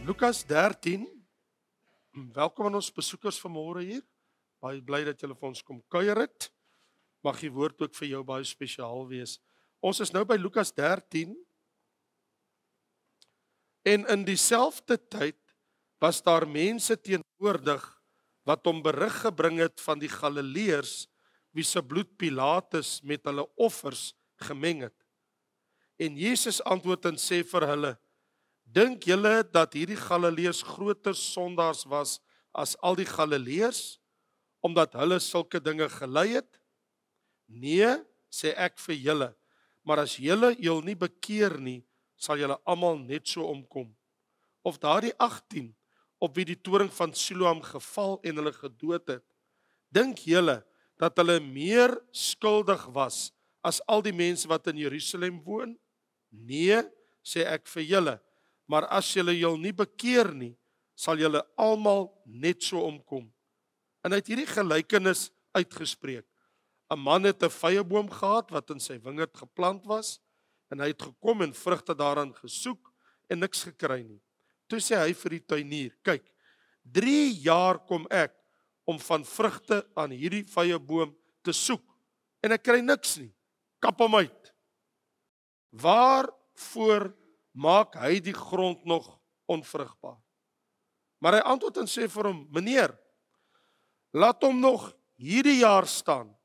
Lukas 13, welkom aan ons besoekers vanmôre hier. Baie bly dat julle vir ons kom kuier het. Mag die woord ook vir jou baie spesiaal wees. Ons is nou by Lukas 13 en in dieselfde tyd was daar mense teenwoordig wat hom berig gebring het van die Galileërs wie se bloed Pilatus met hulle offers gemeng het. En Jesus antwoord en sê vir hulle: Dink julle dat hierdie Galileërs groter sondaars was as al die Galileërs, omdat hulle sulke dinge gelei het? Nee, sê ek vir julle, maar as julle jul nie bekeer nie, sal julle almal net so omkom. Of daardie 18, op wie die toring van Siloam geval en hulle gedood het, dink julle dat hulle meer skuldig was as al die mense wat in Jerusalem woon? Nee, sê ek vir julle, maar as julle jul nie bekeer nie, sal julle almal net so omkom. En hy het hierdie gelykenis uitgespreek. 'n Man het 'n vyeboom gehad wat in sy wingerd geplant was, en hy het gekom en vrugte daaraan gesoek en niks gekry nie. Toe sê hy vir die tuinier: Kyk, 3 jaar kom ek om van vrugte aan hierdie vyeboom te soek, en ek kry niks nie. Kap hom uit. Waarvoor maak hy die grond nog onvrugbaar? Maar hy antwoord en sê vir hom: Meneer, laat hom nog hierdie jaar staan,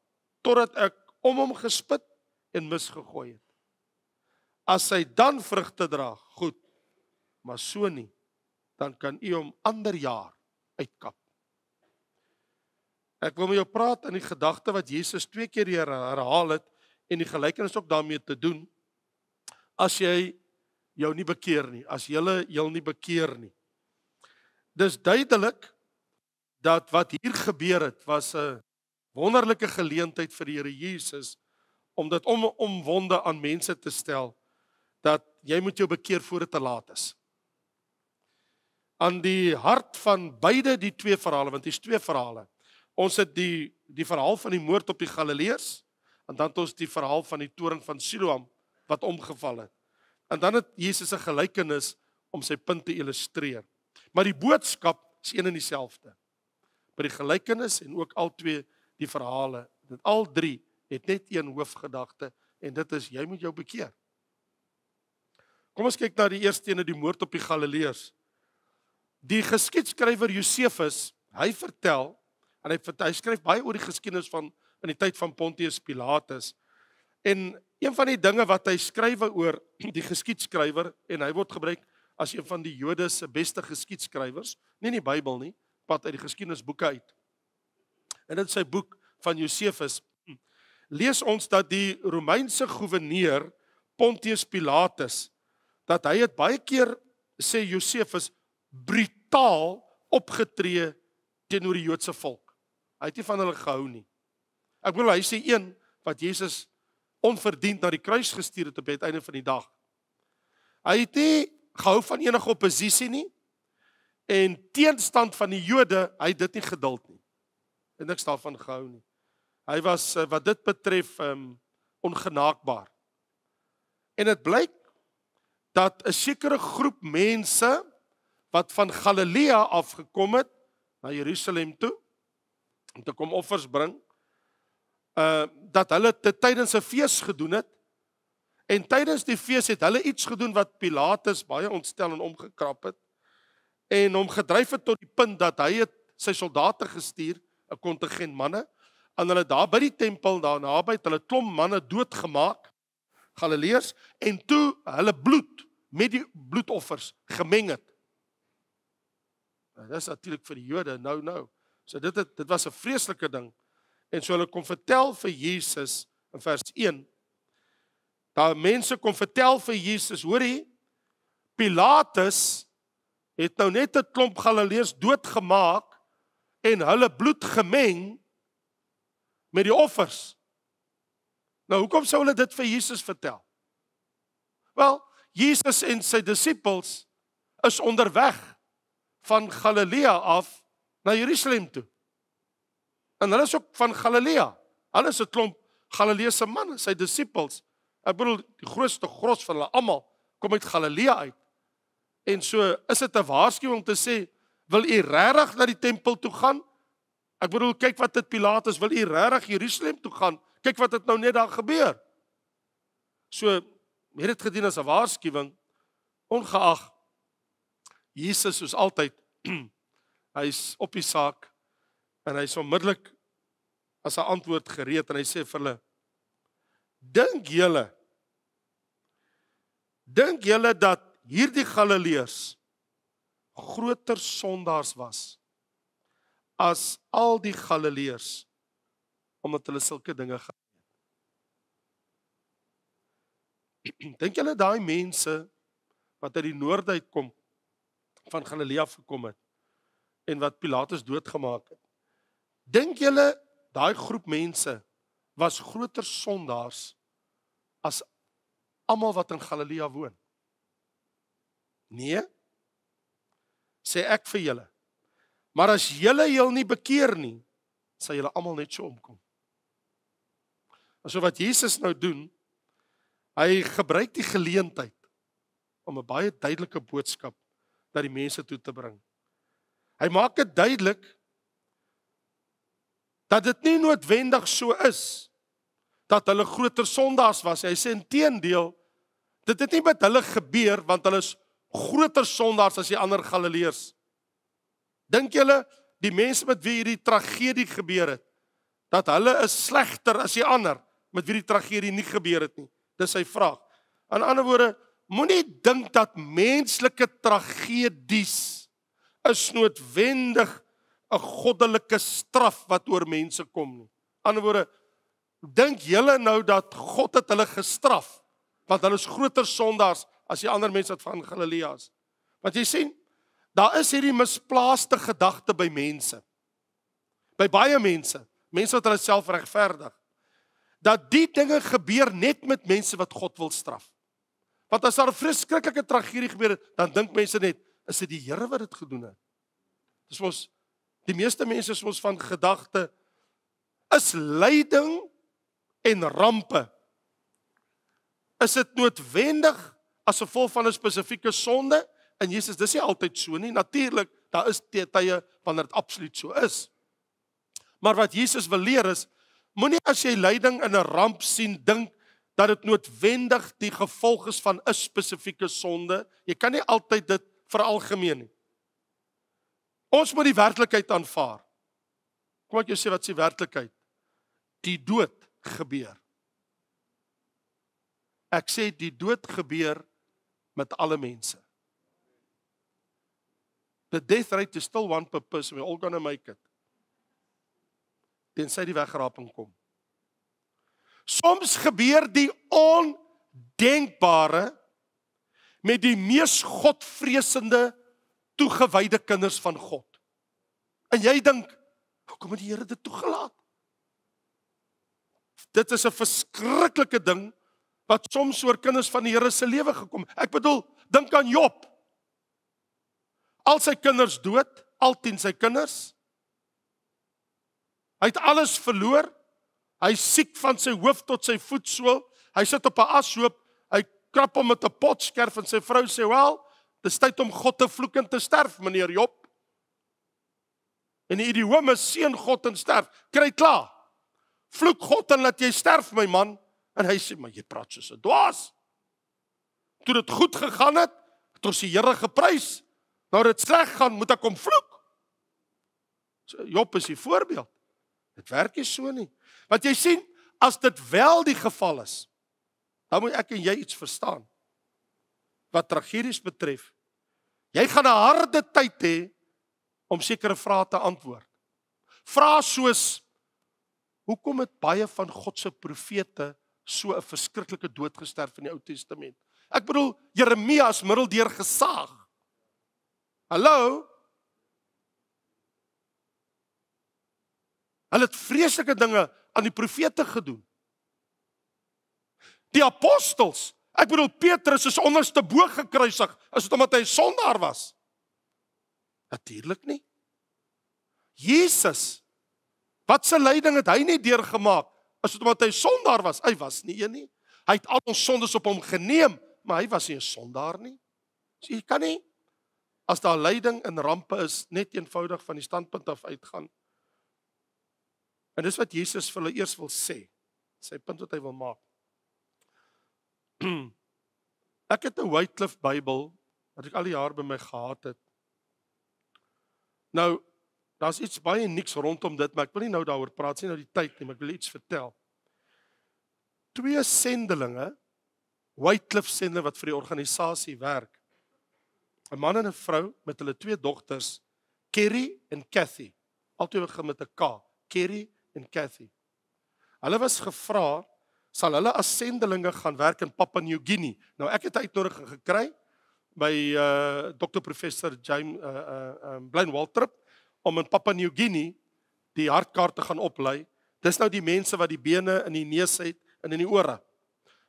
totdat ek om hom gespit en misgegooi het. As hy dan vrugte dra, goed, maar so nie, dan kan u hom ander jaar uitkap. Ek wil met jou praat in die gedagte wat Jesus 2 keer herhaal het, en die gelykenis ook daarmee te doen. As jy jou nie bekeer nie, as julle jou nie bekeer nie. Dis duidelik dat wat hier gebeur het, was 'n wonderlike geleentheid vir die Here Jesus, om dit omwonde aan mense te stel, dat jy moet jou bekeer voor dit te laat is. Aan die hart van beide die 2 verhale, want dit is 2 verhale. Ons het die verhaal van die moord op die Galileërs, en dan het ons die verhaal van die toring van Siloam, wat omgeval het. En dan het Jesus 'n gelykenis om sy punt te illustreer. Maar die boodskap is een en dieselfde. By die gelykenis en ook al 2 die verhale, dit al 3 het net een hoofgedagte, en dit is: jy moet jou bekeer. Kom ons kyk na die eerste ene, die moord op die Galileërs. Die geskiedskrywer Josefus, hy vertel, en hy skryf baie oor die geskiedenis van in die tyd van Pontius Pilatus. En een van die dinge wat hy skryf oor die geskiedskrywer, en hy word gebruik as een van die Jode se beste geskiedskrywers, nie in die Bybel nie, pad uit die geskiedenisboeke uit. En in sy boek van Josefus lees ons dat die Romeinse goewerneur Pontius Pilatus, dat hy het baie keer, sê Josefus, brutaal opgetree teenoor die Joodse volk. Hy het nie van hulle gehou nie. Ek bedoel, hy sê een wat Jesus onverdiend na die kruis gestuur het op die einde van die dag. Hy het nie gehou van enige oppositie nie, en teenstand van die Jode, hy het dit nie geduld nie. En niks daarvan gehou nie. Hy was, wat dit betref, ongenaakbaar. En het blyk dat 'n sekere groep mense wat van Galilea afgekom het na Jerusalem toe, om te kom offers bring, dat hulle tydens 'n fees gedoen het, en tydens die fees het hulle iets gedoen wat Pilatus baie ontstel en omgekrap het, en hom gedryf het tot die punt dat hy het sy soldate gestuur, 'n kontingent manne, en hulle daar by die tempel, daar naby, het hulle klomp manne doodgemaak, Galileërs, en toe hulle bloed met die bloedoffers gemeng het. Dit is natuurlik vir die Jode, nou. So dit was 'n vreeslike ding. En so hulle kom vertel vir Jesus, in vers 1, daar mense kom vertel vir Jesus, hoorie, Pilatus het nou net 'n klomp Galileërs doodgemaak, en hulle bloed gemeng met die offers. Nou, hoekom sou hulle dit vir Jesus vertel? Wel, Jesus en sy disippels is onderweg van Galilea af na Jerusalem toe. En hulle is ook van Galilea. Hulle is 'n klomp Galileese manne, sy disippels. Ek bedoel, die grootste gros van hulle almal kom uit Galilea uit. En so is dit 'n waarskuwing om te sê, wil u regtig na die tempel toe gaan? Ek bedoel, kyk wat dit Pilatus, wil u regtig Jerusalem toe gaan? Kyk wat het nou net daar gebeur. So, het dit gedien as 'n waarskuwing, ongeag Jesus soos altyd, hy's op die saak en hy's onmiddellik as 'n antwoord gereed en hy sê vir hulle, dink julle dat hierdie Galileërs groter sondaars was as al die Galileërs omdat hulle sulke dinge gedoen het? Dink julle daai mense wat uit die noorde uitkom van Galilea gekom het en wat Pilatus doodgemaak het, dink julle daai groep mense was groter sondaars as almal wat in Galilea woon? Nee, sê ek vir julle. Maar as julle heel nie bekeer nie, sal julle almal net so omkom. En so wat Jesus nou doen, hy gebruik die geleentheid om 'n baie duidelike boodskap na die mense toe te bring. Hy maak dit duidelik dat dit nie noodwendig so is dat hulle groter sondaars was. Hy sê inteendeel, dit het nie met hulle gebeur want hulle is groter sondaars as die ander Galileërs. Dink julle die mense met wie hierdie tragedie gebeur het, dat hulle is slegter as die ander met wie die tragedie nie gebeur het nie? Dis sy vraag. In ander woorde, moenie dink dat menslike tragedies is noodwendig 'n goddelike straf wat oor mense kom nie. In ander woorde, dink julle nou dat God het hulle gestraf want hulle is groter sondaars as die ander mense wat van Galilea is? Want jy sien, daar is hierdie misplaaste gedagte by mense. By baie mense wat hulle self regverdig, dat die dinge gebeur net met mense wat God wil straf. Want as daar 'n verskriklike tragedie gebeur het, dan dink mense net, is dit die Here wat dit gedoen het? Dis mos die meeste mense is mos van gedagte, is lyding en rampe, is dit noodwendig as gevolg van 'n spesifieke sonde? En Jesus, dis nie altyd so nie. Natuurlik, daar is tye wanneer dit absoluut so is. Maar wat Jesus wil leer is, moenie as jy lyding in 'n ramp sien, dink dat dit noodwendig die gevolg is van 'n spesifieke sonde. Jy kan nie altyd dit veralgemeen nie. Ons moet die werklikheid aanvaar. Kom ek jou sê wat is die werklikheid? Die dood gebeur. Ek sê die dood gebeur met alle mense. The death rate is still 1 per person. We're all gonna make it. Tensy die wegraping kom. Soms gebeur die ondenkbare met die mees godvreesende toegewyde kinders van God. En jy dink, hoekom het die Here dit toegelaat? Dit is 'n verskriklike ding wat soms oor kinders van die Here se lewe gekom. Ek bedoel, dink aan Job. Al sy kinders dood, al 10 sy kinders. Hy het alles verloor. Hy is siek van sy hoof tot sy voetsool. Hy sit op 'n ashoop. Hy krap hom met 'n potskerf en sy vrou sê, "Wel, dis tyd om God te vloek en te sterf, meneer Job." En die idiome seën God en sterf. Kry klaar. Vloek God en laat jy sterf, my man. En hy sê, "Maar jy praat soos 'n dwaas." Toe dit goed gegaan het, het ons die Here geprys. Nou dit sleg gaan, moet ek hom vloek. So, Job is die voorbeeld. Dit werk nie so nie. Want jy sien, as dit wel die geval is, dan moet ek en jy iets verstaan. Wat tragedies betref, jy gaan 'n harde tyd hê om sekere vrae te antwoord. Vrae soos, hoekom het baie van God se profete so 'n verskriklike dood gesterf in die Ou Testament? Ek bedoel, Jeremia is middeldeur gesaag. Hallo? Hulle het vreeslike dinge aan die profete gedoen. Die apostels, ek bedoel Petrus is onderste bo gekruisig, is dit omdat hy sondaar was? Natuurlik nie. Jesus, wat se lyding het hy nie deurgemaak? Is dit omdat hy sondaar was? Hy was nie nie. Hy het al ons sondes op hom geneem, maar hy was nie 'n sondaar nie. So jy kan nie as daar lyding en rampe is, net eenvoudig van die standpunt af uitgaan. En dis wat Jesus vir hulle eers wil sê. Sy punt wat hy wil maak. Ek het 'n Wycliffe Bybel wat ek al die jaar by my gehad het. Nou, daar's iets baie niks rondom dit, maar ek wil nie nou daaroor praat, sien nou die tyd nie, maar ek wil iets vertel. 2 sendelinge, Wycliffe sendelinge wat vir die organisasie werk. 'n Man en 'n vrou met hulle 2 dogters, Kerry en Kathy. Albei begin met 'n K, Kerry en Kathy. Hulle was gevra, sal hulle as sendelinge gaan werk in Papua New Guinea. Nou ek het 'n uitnodiging gekry by Dr. Professor James Blaine Waltrip om in Papua New Guinea die hartkaart te gaan oplei. Dis nou die mense wat die bene in die neus het en in die ore.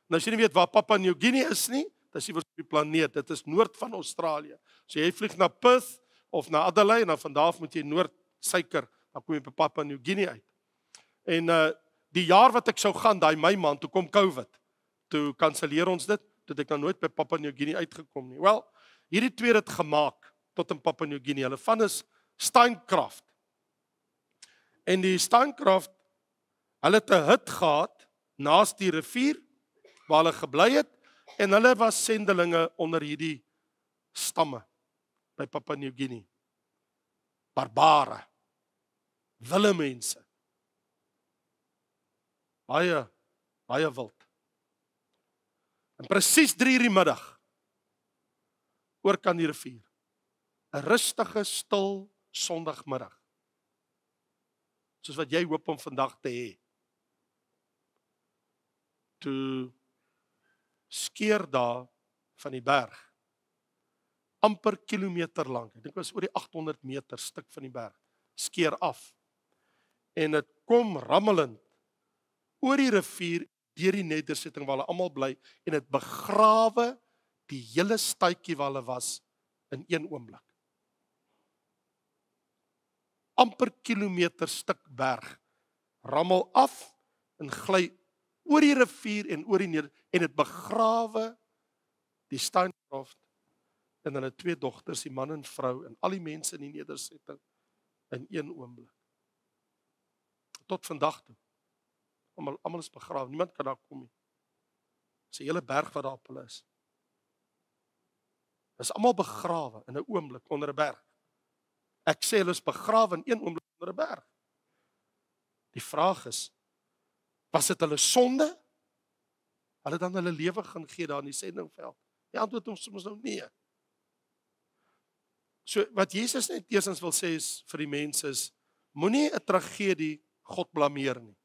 Nou as jy nie weet waar Papua New Guinea is nie, dis nie op die planeet, dit is noord van Australië. So jy vlieg na Perth of na Adelaide en dan van daar af moet jy noord suiker, dan kom jy by Papua New Guinea uit. En die jaar wat ek sou gaan, daai Mei maand, toe kom COVID. Toe kanselleer ons dit, toe het ek nou nooit by Papua New Guinea uitgekom nie. Wel, hierdie 2 het gemaak tot in Papua New Guinea. Hulle van is Steincraft. En die Steincraft, hulle het 'n hut gehad naas die rivier waar hulle gebly het en hulle was sendelinge onder hierdie stamme by Papua New Guinea. Barbare, wille mense. Baie wild. En presies 3:00 die middag oor kan die rivier. 'n Rustige, stil Sondagmiddag. Soos wat jy hoop om vandag te hê. Toe skeer daar van die berg. Amper kilometer lank. Ek dink dit was oor die 800 meter stuk van die berg. Skeer af. En dit kom rammelend oor die rivier, deur die nedersetting waar hulle almal bly, en dit begrawe die hele stuitjie waar hulle was in een oomblik. Amper kilometer stuk berg, rammel af en gly oor die rivier en oor die en dit begrawe die Steincraft en hulle 2 dogters, die man en vrou, en al die mense in die nedersetting in een oomblik. Tot vandag toe. Almal is begrawe, niemand kan daar kom nie. Dis 'n hele berg wat daar op hulle is. Is almal begrawe in 'n oomblik onder 'n berg. Ek sê hulle is begrawe in een oomblik onder 'n berg. Die vraag is, was dit hulle sonde? Hulle dan hulle lewe gaan gee daar in die sendingveld? Die antwoord is soms nou nee. So wat Jesus net eerstens wil sê is vir die mense is, moenie 'n tragedie God blameer nie.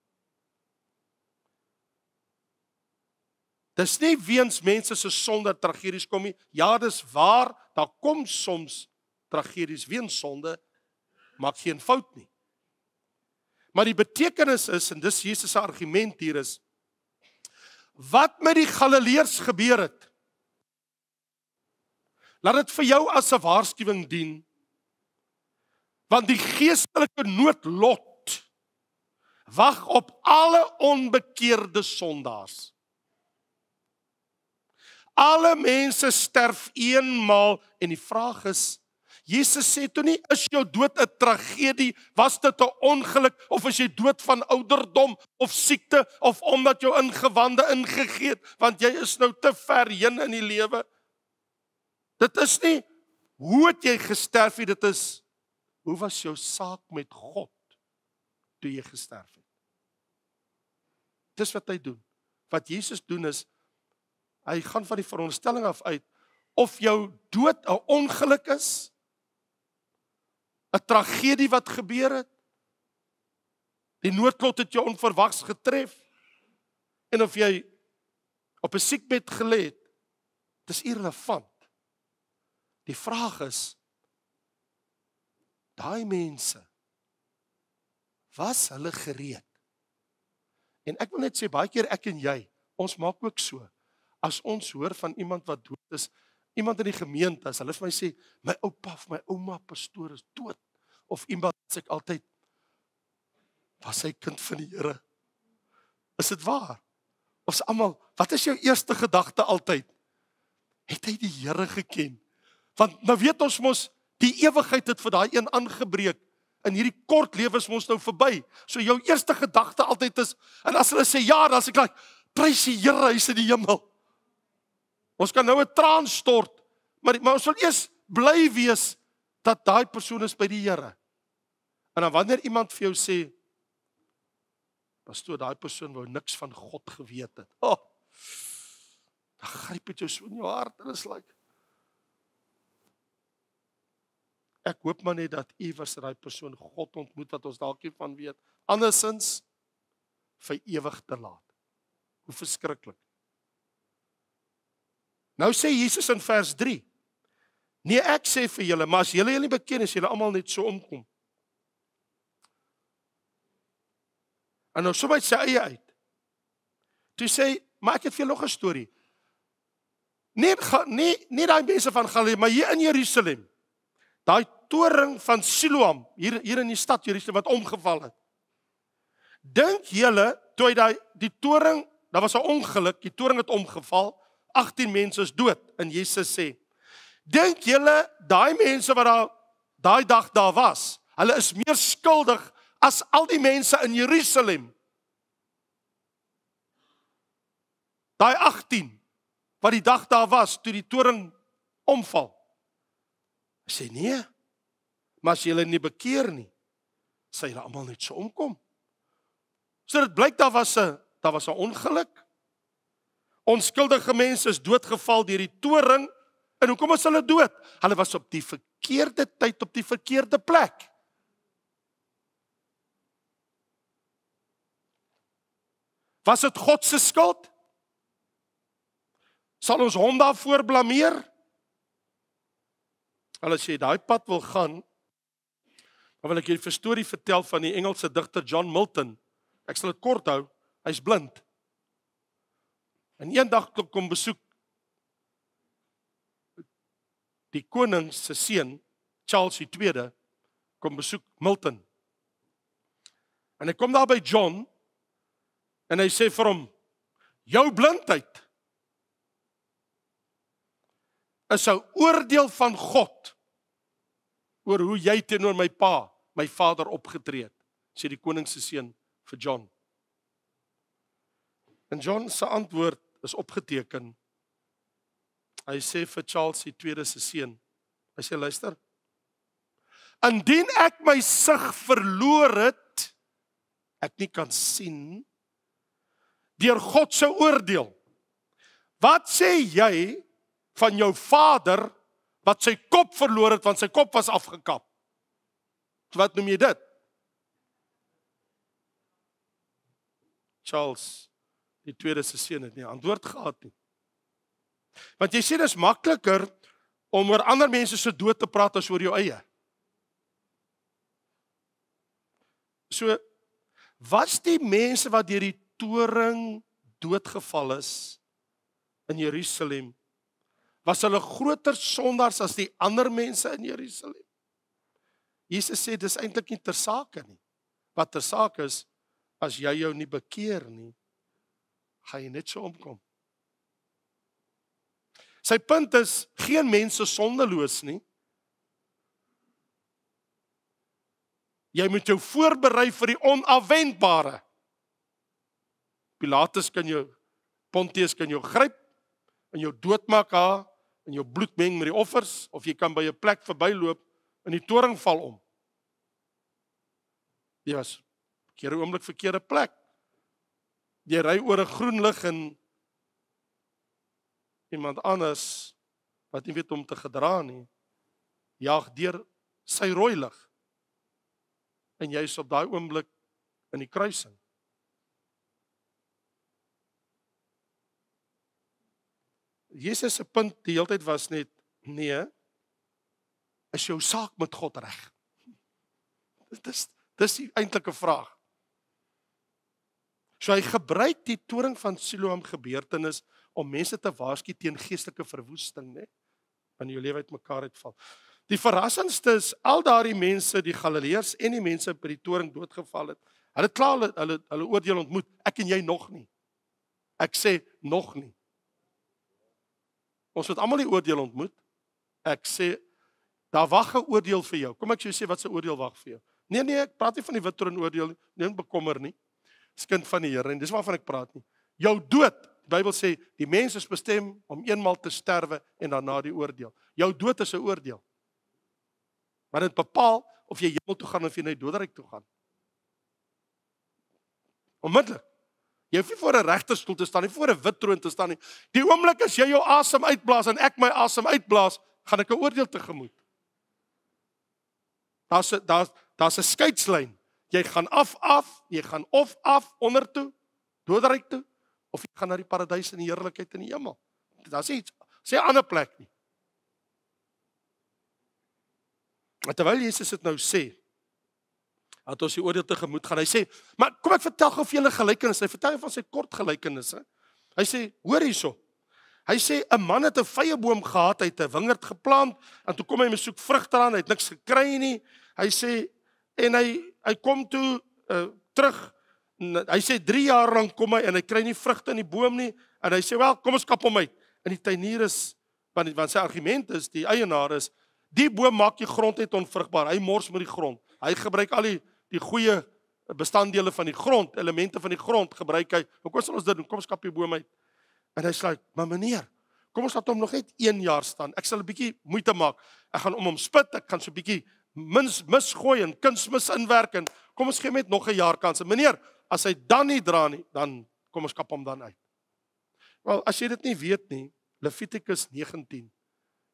Dis nie weens mense se sonde tragedies kom nie. Ja, dis waar, daar kom soms tragedies weens sonde, maak geen fout nie. Maar die betekenis is, en dis Jesus se argument hier is, wat met die Galileërs gebeur het, laat dit vir jou as 'n waarskuwing dien, want die geestelike noodlot wag op alle onbekeerde sondaars. Alle mense sterf eenmaal en die vraag is, Jesus sê toe nie, is jou dood 'n tragedie, was dit 'n ongeluk, of is jy dood van ouderdom, of siekte, of omdat jou ingewande ingegee het, want jy is nou te ver heen in die lewe. Dit is nie, hoe het jy gesterf nie, dit is, hoe was jou saak met God, toe jy gesterf het. Dis wat hy doen. Wat Jesus doen is, hy gaan van die veronderstelling af uit, of jou dood 'n ongeluk is, 'n tragedie wat gebeur het, die noodlot het jou onverwags getref, en of jy op 'n siekbed gelê het, dis irrelevant. Die vraag is, daai mense, was hulle gereed? En ek wil net sê, baie keer ek en jy, ons maak ook so, as ons hoor van iemand wat dood is, iemand in die gemeente, as hulle vir my sê, my oupa of my ouma pastoor is dood, of iemand sê ek altyd, was hy kind van die Here? Is dit waar? Ons almal, wat is jou eerste gedagte altyd? Het hy die Here geken? Want nou weet ons mos, die ewigheid het vir daai een aangebreek. En hierdie kort lewe is mos nou verby. So jou eerste gedagte altyd is, en as hulle sê ja, dan sê ek, prys die Here, hy is in die hemel. Ons kan nou 'n traan stort, maar ons wil eers bly wees dat daai persoon is by die Here. En dan wanneer iemand vir jou sê, pastoor, daai persoon wou niks van God geweet het. Dan gryp dit jou so in jou hart en is ek hoop maar net dat iewers daai persoon God ontmoet wat ons dalk nie van weet. Andersins vir ewig te laat. Hoe verskriklik. Nou sê Jesus in vers 3, nee, ek sê vir julle, maar as julle nie beken is, julle almal net so omkom. En nou so uit sy eie uit. Toe sê, maar ek het vir julle nog 'n storie. Nie daai mense van Galilea, maar hier in Jerusalem. Daai toring van Siloam, hier in die stad Jerusalem wat omgeval het. Dink julle, toe die toring, daar was 'n ongeluk, die toring het omgeval, 18 mense is dood, en Jesus sê, dink julle, daai mense wat daai dag daar was, hulle is meer skuldig as al die mense in Jerusalem? Daai 18, wat die dag daar was, toe die toring omval. Hy sê, nee, maar as julle nie bekeer nie, sal julle almal net so omkom. So dit blyk daar was 'n ongeluk. Onskuldige mense is doodgeval deur die toring. En hoekom is hulle dood? Hulle was op die verkeerde tyd op die verkeerde plek. Was dit God se skuld? Sal ons hom daarvoor blameer? As jy daai pad wil gaan, dan wil ek julle 'n storie vertel van die Engelse digter John Milton. Ek sal dit kort hou, hy's blind. En eendag kom besoek die koning se seun, Charles II, kom besoek Milton. En hy kom daar by John, en hy sê vir hom, jou blindheid is 'n oordeel van God oor hoe jy teenoor my pa, my vader opgetree het, sê die koning se seun vir John. En John se antwoord is opgeteken. Hy sê vir Charles II se seun, hy sê luister, indien ek my sig verloor het, ek nie kan sien, deur God se oordeel, wat sê jy van jou vader, wat sy kop verloor het, want sy kop was afgekap? Wat noem jy dit? Charles II se seun het nie antwoord gehad nie. Want jy sê dit is makliker om oor ander mense se dood te praat as oor jou eie. So, was die mense wat deur die toring doodgeval is in Jerusalem, was hulle groter sondaars as die ander mense in Jerusalem? Jesus sê, dis eintlik nie ter sake nie. Wat ter sake is, as jy jou nie bekeer nie, gaan jy net so omkom. Sy punt is, geen mense sondeloos nie. Jy moet jou voorberei vir die onafwendbare. Pilatus kan jou, Pontius kan jou gryp, en jou doodmaak haar, en jou bloed meng met die offers, of jy kan by 'n plek verbyloop, en die toring val om. Jy was verkeerde oomblik, verkeerde plek. Jy ry oor 'n groen lig en iemand anders, wat nie weet om te gedra nie, jaag deur sy rooi lig. En jy is op daai oomblik in die kruising. Jesus se punt die hele tyd was net, nee, is jou saak met God reg? Dis die eintlike vraag. So hy gebruik die toring van Siloam gebeurtenis om mense te waarsku teen geestelike verwoesting, né? Want jou lewe uitmekaar uitval. Die verrassendste is, al daardie mense, die Galileërs en die mense by die toring doodgeval het, hulle klaar hulle oordeel ontmoet, ek en jy nog nie. Ek sê, nog nie. Ons het almal die oordeel ontmoet, Ek sê, daar wag 'n oordeel vir jou. Kom ek sê wat 'n oordeel wag vir jou. Nee, ek praat nie van die wit troon oordeel nie. Nee, bekommer nie. Dis kind van die Here en dis waarvan ek praat nie. Jou dood, die Bybel sê, die mens is bestem om eenmaal te sterwe en daarna die oordeel. Jou dood is 'n oordeel. Maar dit bepaal of jy hemel toe gaan of jy na die doderyk toe gaan. Onmiddellik. Jy hoef nie voor 'n regterstoel te staan nie, voor 'n wit troon te staan nie. Die oomblik as jy jou asem uitblaas en ek my asem uitblaas, gaan ek 'n oordeel tegemoet. Daar's 'n skeidslyn. Jy gaan af, jy gaan of af onder toe, doderyk toe, of jy gaan na die paradys in die heerlikheid in die hemel. Daar's iets, sê 'n ander plek nie. Maar terwyl Jesus dit nou sê, dat ons die oordeel tegemoet gaan, hy sê, maar kom ek vertel gou vir julle gelykenis. Hy vertel van sy kort gelykenisse. Hy sê, hoor hierso. Hy sê 'n man het 'n vyeboom gehad, hy het 'n wingerd geplant en toe kom hy met soek vrugte aan, hy het niks gekry nie. Hy sê en hy kom toe terug. Hy sê 3 jaar lank kom hy en hy kry nie vrugte in die boom nie en hy sê wel, kom ons kap hom uit. En die tuinier is want sy argument is, die eienaar is, die boom maak die grond net onvrugbaar. Hy mors met die grond. Hy gebruik al die goeie bestanddele van die grond, elemente van die grond gebruik hy. Hoekom sal ons dit doen? Kom ons kap die boom uit. En hy sê, maar meneer, kom ons laat hom nog net 1 jaar staan. Ek sal 'n bietjie moeite maak. Ek gaan om hom spit, ek gaan so 'n bietjie mis gooi en kunsmis inwerk en kom ons gee net nog 'n jaar kans. Meneer, as hy dan nie dra nie, dan kom ons kap hom dan uit. Wel, as jy dit nie weet nie, Levitikus 19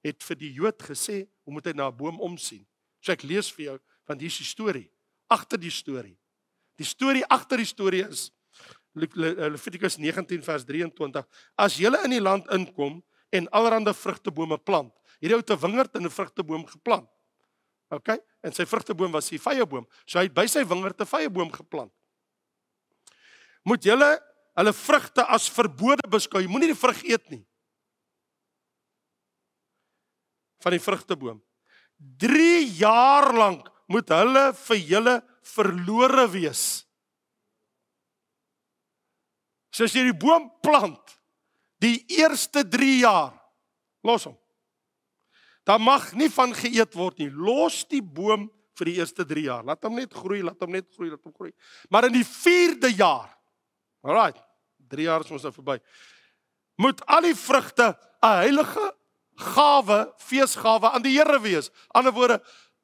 het vir die Jood gesê, hoe moet hy na 'n boom omsien? So ek lees vir jou, want hier is die storie, agter die storie. Die storie agter die storie is, Levitikus 19 vers 23, as julle in die land inkom en allerhande vrugtebome plant, hierdie ou het 'n wingerd en 'n vrugteboom geplant, okay? En sy vrugteboom was die vyeboom, so hy het by sy wingerd 'n vyeboom geplant. Moet julle hulle vrugte as verbode beskou, jy moenie die vrug eet nie, van die vrugteboom. 3 jaar lank moet hulle vir julle verlore wees. So as jy die boom plant, die eerste 3 jaar, los hom. Daar mag nie van geëet word nie. Los die boom vir die eerste 3 jaar. Laat hom net groei, laat hom groei. Maar in die 4de jaar, alright, 3 jaar is ons nou verby, moet al die vrugte 'n heilige gawe, feesgawe aan die Here wees. Ander woorde,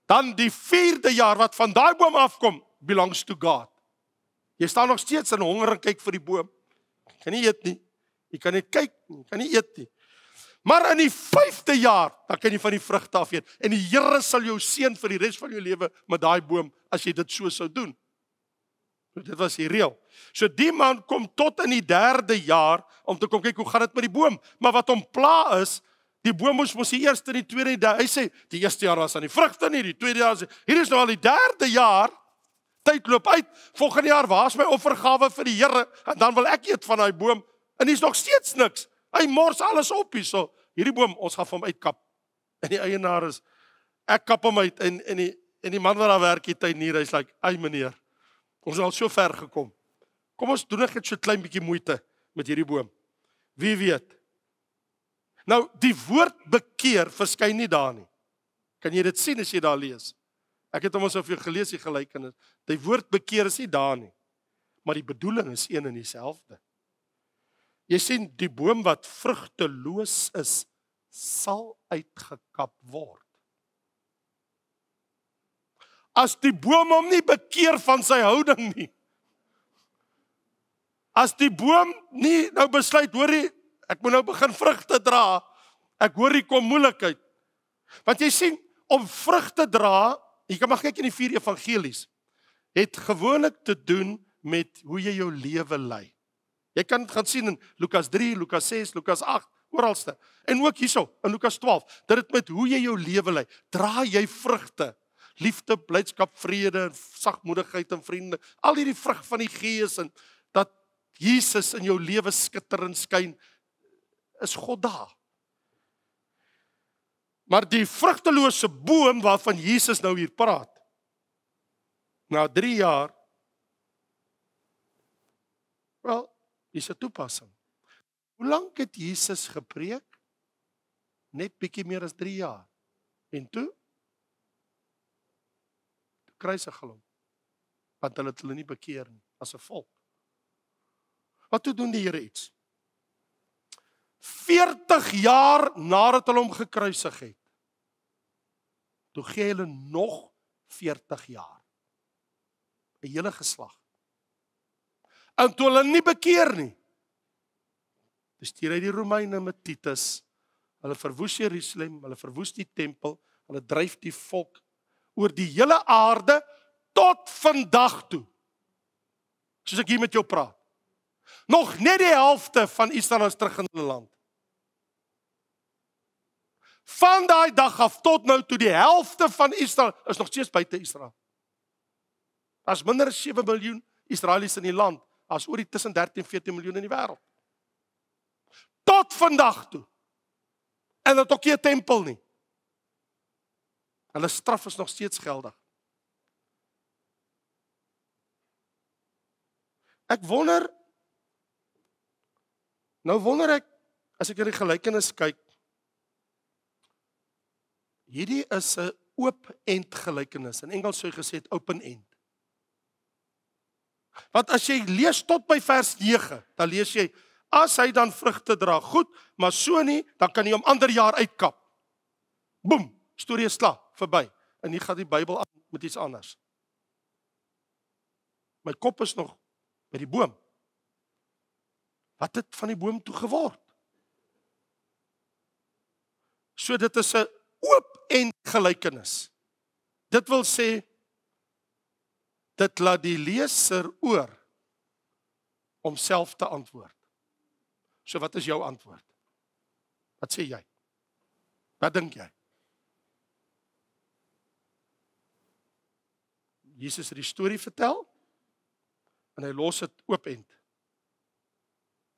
dan die 4de jaar wat van daai boom afkom, belongs to God. Jy staan nog steeds in honger en kyk vir die boom. Jy kan nie eet nie. Jy kan net kyk, jy kan nie eet nie. Maar in die 5de jaar, dan kan jy van die vrugte af eet. En die Here sal jou seën vir die res van jou lewe met daai boom, as jy dit so sou doen. So dit was die reël. So die man kom tot in die 3de jaar, om te kom kyk hoe gaan dit met die boom. Maar wat hom pla is, die boom moes die eerste, die tweede, hy sê, die eerste jaar was aan die vrugte nie, die tweede jaar, hier is nou al die 3de jaar, tyd loop uit, volgende jaar, waar is my offergawe vir die Here, en dan wil ek eet van daai boom, en hier is nog steeds niks, hy mors alles op hier, so, hierdie boom, ons gaan hom uitkap, en die eienaar is, ek kap hom uit, en die man wat daar werk, die tuinier, hy is like, ai meneer, ons is al so ver gekom, kom ons doen net so klein bietjie moeite, met hierdie boom, wie weet. Nou, die woord bekeer verskyn nie daar nie. Kan jy dit sien as jy daar lees? Ek het hom ons vir jou gelees, die gelykenis. Die woord bekeer is nie daar nie. Maar die bedoeling is een en dieselfde. Jy sien, die boom wat vrugteloos is, sal uitgekap word. As die boom hom nie bekeer van sy houding nie. As die boom nie nou besluit, hoorie, ek moet nou begin vrugte dra. Ek hoor hier kom moeilikheid. Want jy sien, om vrug te dra, jy kan maar kyk in die 4 evangelies, het gewoonlik te doen met hoe jy jou lewe lei. Jy kan gaan sien in Lukas 3, Lukas 6, Lukas 8, oralste. En ook hierso, in Lukas 12, dat dit met hoe jy jou lewe lei. Dra jy vrugte, liefde, blydskap, vrede, sagmoedigheid en vriende, al hierdie vrug van die Gees en dat Jesus in jou lewe skitter en skyn, is God daar. Maar die vrugtelose boom waarvan Jesus nou hier praat, na 3 jaar, wel, is 'n toepassing. Hoe lank het Jesus gepreek? Net bietjie meer as 3 jaar. En toe kruisig hulle hom, want hulle het hulle nie bekeer nie, as 'n volk. Wat toe doen die Here iets? 40 jaar nadat hulle hom gekruisig het, toe gee hulle nog 40 jaar. 'n Hele geslag. En toe hulle nie bekeer nie, toe stuur hy die Romeine met Titus, hulle verwoes Jerusalem, hulle verwoes die tempel, hulle dryf die volk oor die hele aarde tot vandag toe. Soos ek hier met jou praat. Nog net die helfte van Israel is terug in hulle land. Van daai dag af tot nou toe, die helfte van Israel is nog steeds buite Israel. Daar's minder as 7 miljoen Israelies in die land, as oor die tussen 13 en 14 miljoen in die wêreld. Tot vandag toe. En dat ook nie 'n tempel nie. Hulle straf is nog steeds geldig. Ek wonder, as ek in die gelykenis kyk, hierdie is 'n oop-end gelykenis. In Engels sou jy gesê het open end. Want as jy lees tot by vers 9, dan lees jy, as hy dan vrugte dra, goed, maar so nie, dan kan hy hom ander jaar uitkap. Boem, storie is klaar, verby. En hier gaan die Bybel aan met iets anders. My kop is nog by die boom. Wat het van die boom toe geword? So dit is 'n oop-end gelykenis. Dit wil sê, dit laat die leser oor om self te antwoord. So wat is jou antwoord? Wat sê jy? Wat dink jy? Jesus het die storie vertel en hy los dit oop-end.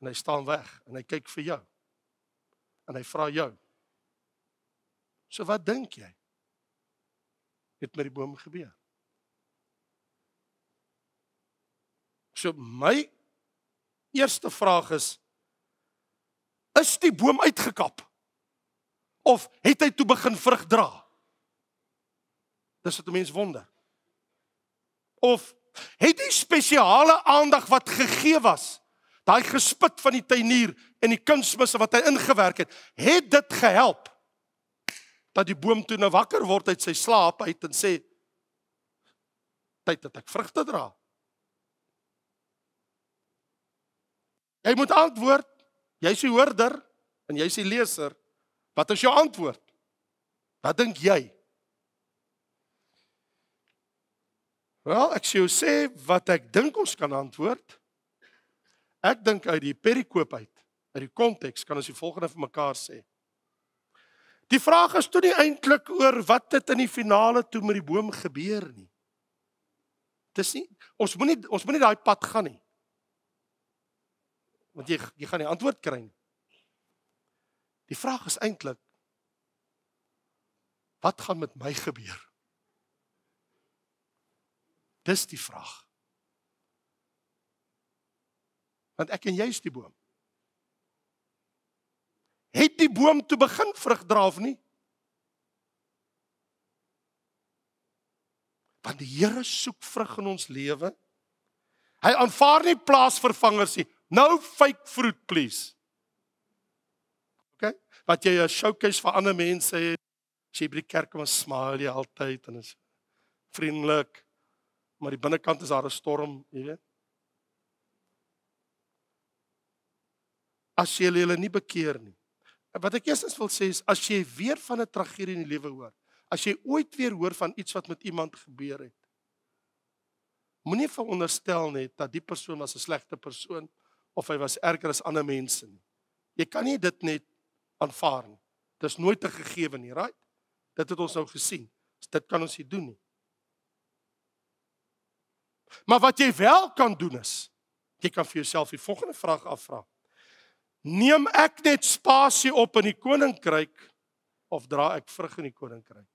En hy staan weg en hy kyk vir jou. En hy vra jou. So wat dink jy? Het met die boom gebeur? So my eerste vraag is die boom uitgekap? Of het hy toe begin vrug dra? Dis wat 'n mens wonder. Of het die spesiale aandag wat gegee was, daai gespit van die tuinier en die kunsmisse wat hy ingewerk het dit gehelp? Dat die boom toe nou wakker word uit sy slaap uit en sê, tyd dat ek vrugte dra. Jy moet antwoord, jy is die hoorder en jy is die leser. Wat is jou antwoord? Wat dink jy? Wel, ek sê jou sê wat ek dink ons kan antwoord. Ek dink uit die perikoop uit die konteks kan ons die volgende vir mekaar sê. Die vraag is toe nie eintlik oor wat het in die finale toe met die boom gebeur nie. Dis nie, ons moet nie daai pad gaan nie. Want jy gaan nie antwoord kry nie. Die vraag is eintlik, wat gaan met my gebeur? Dis die vraag. Want ek en jy is die boom. Het die boom toe begin vrug dra of nie? Want die Here soek vrug in ons lewe. Hy aanvaar nie plaasvervangers nie. No fake fruit, please. Okay? Wat jy 'n showcase vir ander mense het, as jy by die kerk kom, smile jy altyd en is vriendelik, maar die binnekant is daar 'n storm, jy weet. As jy hulle nie bekeer nie. Wat ek eerstens wil sê is, as jy weer van 'n tragedie in die lewe hoor, as jy ooit weer hoor van iets wat met iemand gebeur het, moenie veronderstel net dat die persoon was 'n slegte persoon of hy was erger as ander mense nie. Jy kan nie dit net aanvaar nie. Dit is nooit 'n gegewe nie, right? Dit het ons nou gesien. Dit kan ons nie doen nie. Maar wat jy wel kan doen is, jy kan vir jouself die volgende vraag afvra. Neem ek net spasie op in die koninkryk of dra ek vrug in die koninkryk?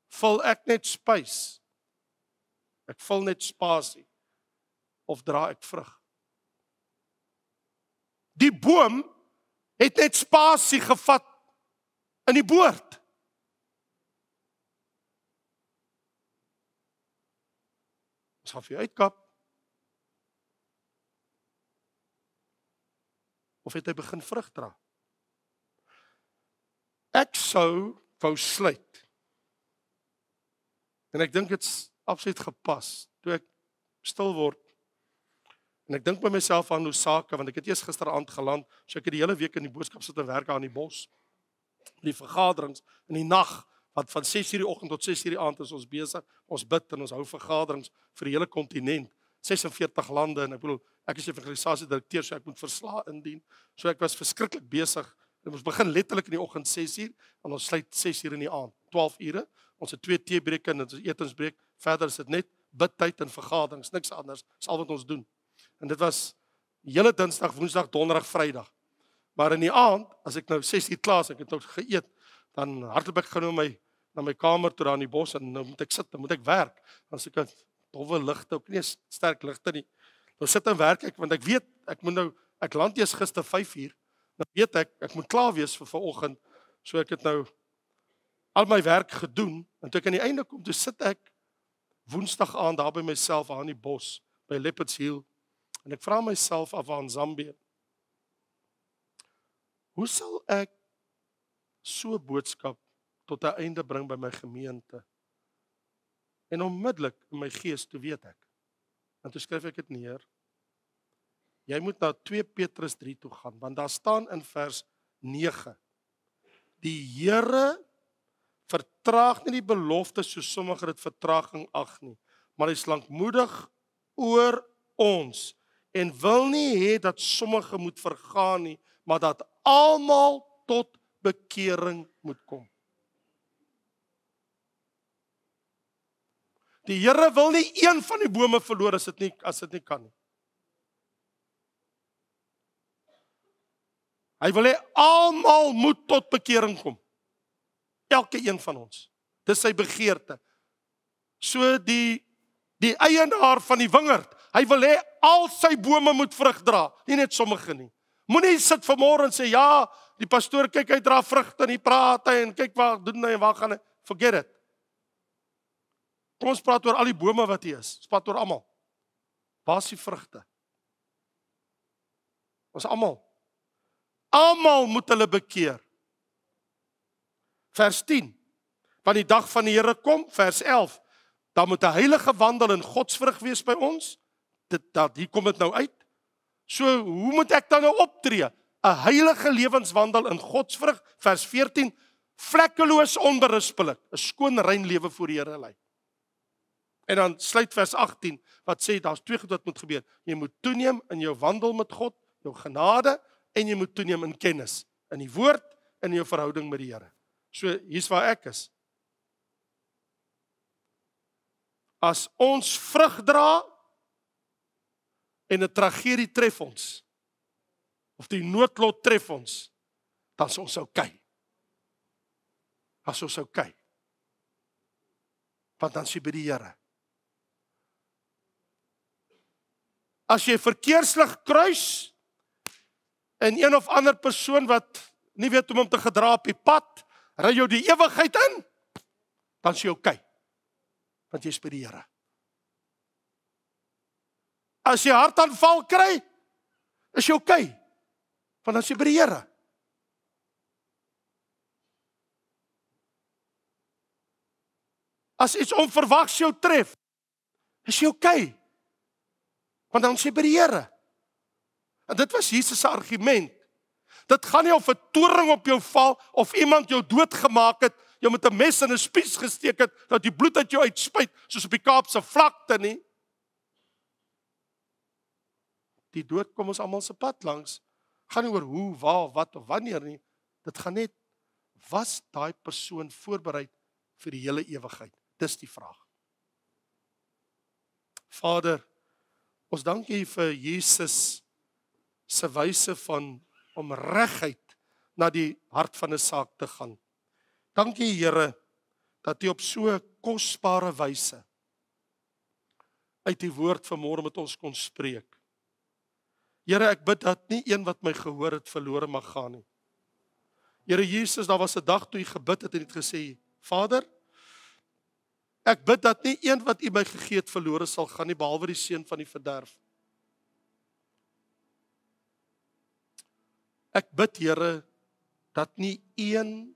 Vul ek net space? Ek vul net spasie of dra ek vrug? Die boom het net spasie gevat in die boord. Ons gaan vir jou uitkap. Of het hy begin vrug dra? Ek sou wou sluit. En ek dink dit's absoluut gepas toe ek stil word. En ek dink by myself aan Lusaka, want ek het eers gisteraand geland, so ek het die hele week in die boodskap sit en werk aan die bos. Die vergaderings in die nag, wat van 6:00 die oggend tot 6:00 die aand is ons besig. Ons bid en ons hou vergaderings vir die hele kontinent, 46 lande, en ek bedoel, ek is evangelisasiedirekteur, so ek moet verslae indien. So ek was verskriklik besig. Ons begin letterlik in die oggend 6:00 en ons sluit 6:00 in die aand, 12 ure. Ons het 2 teebreke en 'n etensbreek. Verder is dit net bidtyd en vergaderings, niks anders. Dis al wat ons doen. En dit was hele Dinsdag, Woensdag, Donderdag, Vrydag. Maar in die aand, as ek nou 6:00 klaar is, ek het nou geëet, dan hardloop ek gou na my kamer toe daar in die bos en nou moet ek sit, dan moet ek werk. Dan is ek 'n dowwe ligte, ook nie sterk ligte nie. Nou sit en werk ek, want ek weet ek land eers gister 5:00. Nou weet ek moet klaar wees vir vanoggend. So ek het nou al my werk gedoen en toe ek aan die einde kom, toe sit ek Woensdag aand daar by myself aan die bos by Leopards Hill en ek vra myself af aan Zambië. Hoe sal ek so 'n boodskap tot 'n einde bring by my gemeente? En onmiddellik in my gees toe weet ek. En toe skryf ek dit neer. Jy moet na 2 Petrus 3 toe gaan, want daar staan in vers 9. Die Here vertraag nie die belofte soos sommige dit vertraging ag nie, maar hy is lankmoedig oor ons en wil nie hê dat sommige moet vergaan nie, maar dat almal tot bekering moet kom. Die Here wil nie een van die bome verloor as dit nie kan nie. Hy wil hê almal moet tot bekering kom. Elke een van ons. Dis sy begeerte. So die eienaar van die wingerd, hy wil hê al sy bome moet vrug dra, nie net sommige nie. Moenie sit vanmôre en sê ja, die pastoor kyk hy dra vrugte en hy praat hy en kyk waar doen hy en waar gaan hy. Forget it. Kom ons praat oor al die bome wat hier is. Ons praat oor almal. Waar is die vrugte? Ons almal. Almal moet hulle bekeer. Vers 10. Want die dag van die Here kom, vers 11. Dan moet 'n heilige wandel in godsvrug wees by ons. Hier kom dit nou uit. So, hoe moet ek dan nou optree? 'n Heilige lewenswandel in godsvrug, vers 14. Vlekkeloos onberispelik, 'n skoon rein lewe voor die Here lei. En dan sluit vers 18 wat sê daar's 2 goed wat moet gebeur. Jy moet toeneem in jou wandel met God, jou genade, en jy moet toeneem in kennis, in die woord en in jou verhouding met die Here. So hier's waar ek is. As ons vrug dra en 'n tragedie tref ons, of die noodlot tref ons, dan is ons okay. As ons okay. Want dan is jy by die Here. As jy verkeerslig kruis en een of ander persoon wat nie weet hoe om te gedra op die pad, ry jou die ewigheid in, dan is jy okay. Want jy is by die Here. As jy hartaanval kry, is jy okay. Want dan is jy by die Here. As iets onverwags jou tref, is jy okay. Want dan is jy by die Here. En dit was Jesus se argument. Dit gaan nie of 'n toring op jou val, of iemand jou doodgemaak het, jou met 'n mes in 'n spies gesteek het, dat die bloed uit jou uitspuit, soos op die Kaapse vlakte nie. Die dood kom ons almal se pad langs. Gaan nie oor hoe, waar, wat of wanneer nie. Dit gaan net, was daai persoon voorberei vir die hele ewigheid? Dis die vraag. Vader, ons dank U vir Jesus se wyse van om reguit na die hart van 'n saak te gaan. Dankie Here dat U op so kosbare wyse uit die woord vanmôre met ons kon spreek. Here, ek bid dat nie een wat my gehoor het verlore mag gaan nie. Here Jesus, daar was 'n dag toe U gebid het en het gesê, Vader, Ek bid dat nie een wat U my gegee het verlore sal gaan nie, behalwe die seun van die verderf. Ek bid, Here, dat nie een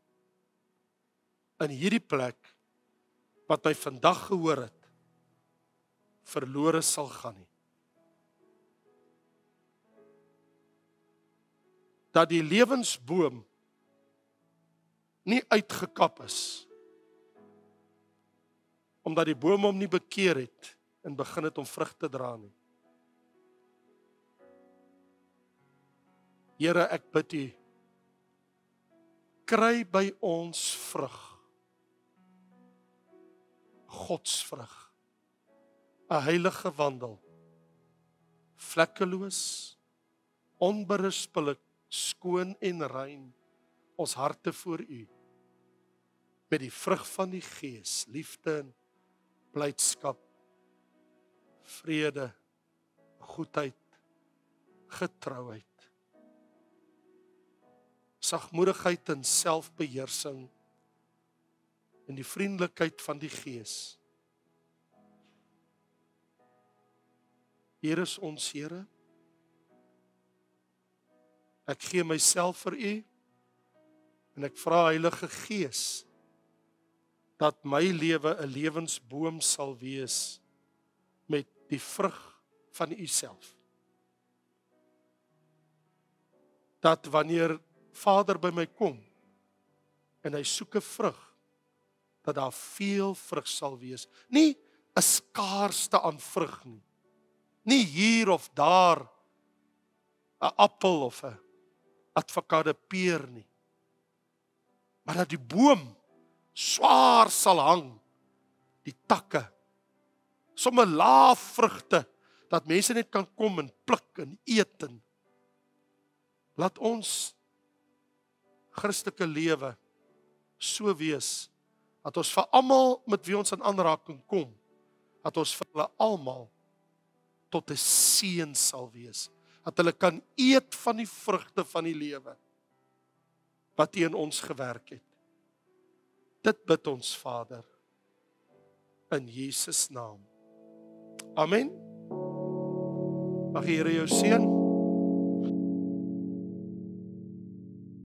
in hierdie plek wat my vandag gehoor het, verlore sal gaan nie. Dat die lewensboom nie uitgekap is, omdat die boom hom nie bekeer het en begin het om vrug te dra nie. Here, ek bid U, kry by ons vrug, godsvrug, 'n heilige wandel, vlekkeloos, onberispelik, skoon en rein, ons harte voor U, met die vrug van die Gees, liefde en blydskap, vrede, goedheid, getrouheid, sagmoedigheid en selfbeheersing, en die vriendelikheid van die Gees. Hier is ons, Here. Ek gee myself vir U, en ek vra Heilige Gees, dat my lewe 'n lewensboom sal wees, met die vrug van U self. Dat wanneer Vader by my kom, en hy soek 'n vrug, dat daar veel vrug sal wees. Nie 'n skaarste aan vrug nie. Nie hier of daar 'n appel of 'n avokado peer nie. Maar dat die boom swaar sal hang, die takke, sommer laaf vrugte, dat mense net kan kom en pluk en eet. En laat ons Christelike lewe so wees, dat ons vir almal met wie ons in aanraking kom, dat ons vir hulle almal tot 'n seën sal wees, dat hulle kan eet van die vrugte van die lewe, wat U in ons gewerk het. Dit bid ons, Vader, in Jesus naam. Amen. Mag die Here jou seën.